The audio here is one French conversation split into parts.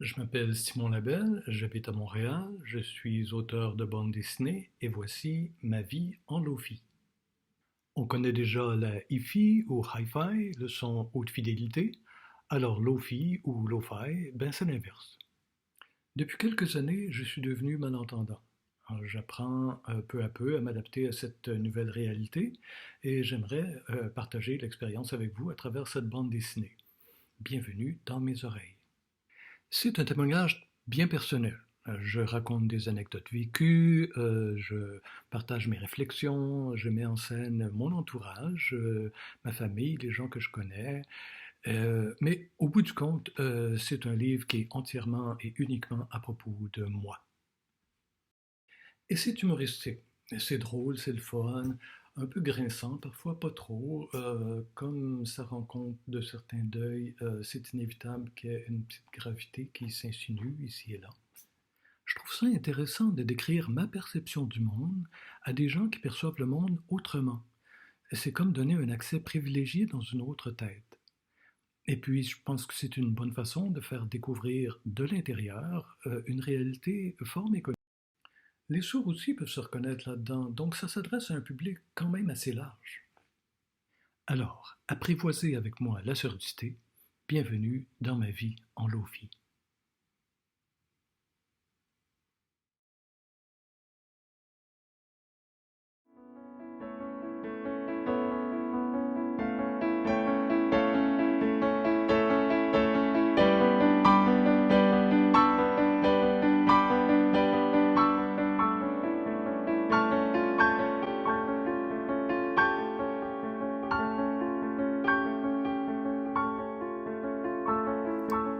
Je m'appelle Simon Labelle, j'habite à Montréal, je suis auteur de bande dessinée et voici ma vie en lo-fi. On connaît déjà la hi-fi ou hi-fi, le son haute fidélité, alors lo-fi ou lo-fi, ben c'est l'inverse. Depuis quelques années, je suis devenu malentendant. Alors, j'apprends peu à peu à m'adapter à cette nouvelle réalité et j'aimerais partager l'expérience avec vous à travers cette bande dessinée. Bienvenue dans mes oreilles. C'est un témoignage bien personnel. Je raconte des anecdotes vécues, je partage mes réflexions, je mets en scène mon entourage, ma famille, les gens que je connais. Mais au bout du compte, c'est un livre qui est entièrement et uniquement à propos de moi. Et c'est humoristique. C'est drôle, c'est le fun, un peu grinçant, parfois pas trop. Comme ça rend compte de certains deuils, c'est inévitable qu'il y ait une petite gravité qui s'insinue ici et là. Je trouve ça intéressant de décrire ma perception du monde à des gens qui perçoivent le monde autrement. C'est comme donner un accès privilégié dans une autre tête. Et puis, je pense que c'est une bonne façon de faire découvrir de l'intérieur une réalité fort méconnue. Les sourds aussi peuvent se reconnaître là-dedans, donc ça s'adresse à un public quand même assez large. Alors, apprivoisez avec moi la surdité, bienvenue dans ma vie en lo-fi.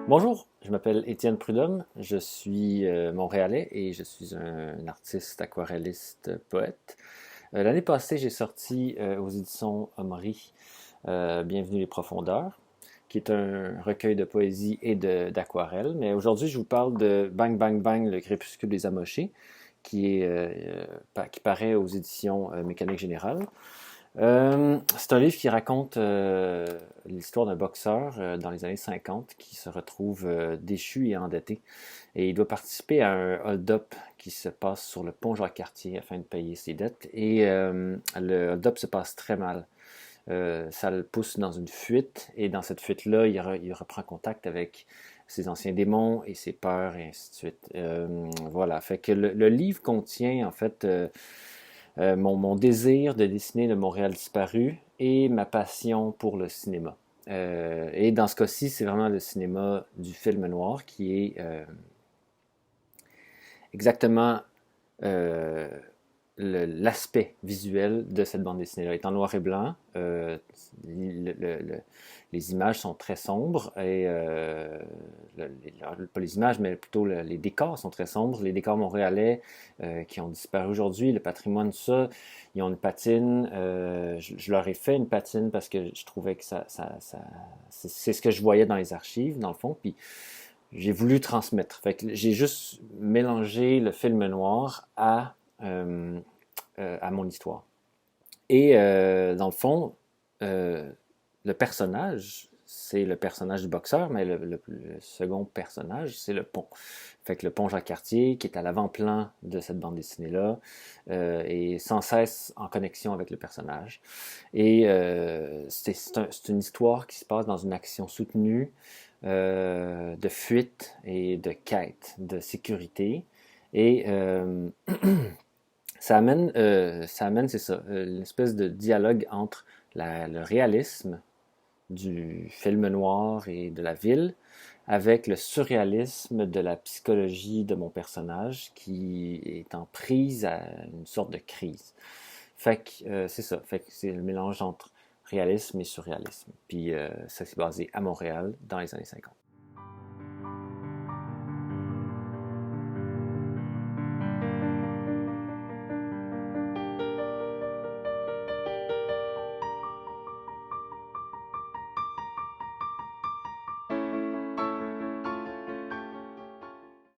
Bonjour, je m'appelle Étienne Prudhomme, je suis montréalais et je suis un artiste, aquarelliste, poète. L'année passée, j'ai sorti aux éditions Omri Bienvenue les profondeurs, qui est un recueil de poésie et d'aquarelle. Mais aujourd'hui, je vous parle de Bang Bang Bang, le crépuscule des amochés, qui paraît aux éditions Mécanique Générale. C'est un livre qui raconte l'histoire d'un boxeur dans les années 50 qui se retrouve déchu et endetté. Et il doit participer à un hold-up qui se passe sur le pont Jacques-Cartier afin de payer ses dettes. Et le hold-up se passe très mal. Ça le pousse dans une fuite. Et dans cette fuite-là, il reprend contact avec ses anciens démons et ses peurs et ainsi de suite. Voilà. Fait que le livre contient en fait mon désir de dessiner le Montréal disparu et ma passion pour le cinéma. Et dans ce cas-ci, c'est vraiment le cinéma du film noir qui est exactement euh, l'aspect visuel de cette bande dessinée-là. Elle est en noir et blanc, les images sont très sombres, et pas les images, mais plutôt les décors sont très sombres. Les décors montréalais qui ont disparu aujourd'hui, le patrimoine, tout ça, ils ont une patine. Je leur ai fait une patine parce que je trouvais que c'est ce que je voyais dans les archives, dans le fond, puis j'ai voulu transmettre. Fait que j'ai juste mélangé le film noir à mon histoire. Et dans le fond, le personnage, c'est le personnage du boxeur, mais le second personnage, c'est le pont. Fait que le pont Jacques-Cartier, qui est à l'avant-plan de cette bande dessinée-là, est sans cesse en connexion avec le personnage. Et c'est une histoire qui se passe dans une action soutenue de fuite et de quête, de sécurité. Et ça amène, c'est ça, une espèce de dialogue entre le réalisme du film noir et de la ville avec le surréalisme de la psychologie de mon personnage qui est en prise à une sorte de crise. Fait que c'est ça, fait que c'est le mélange entre réalisme et surréalisme. Puis ça s'est basé à Montréal dans les années 50.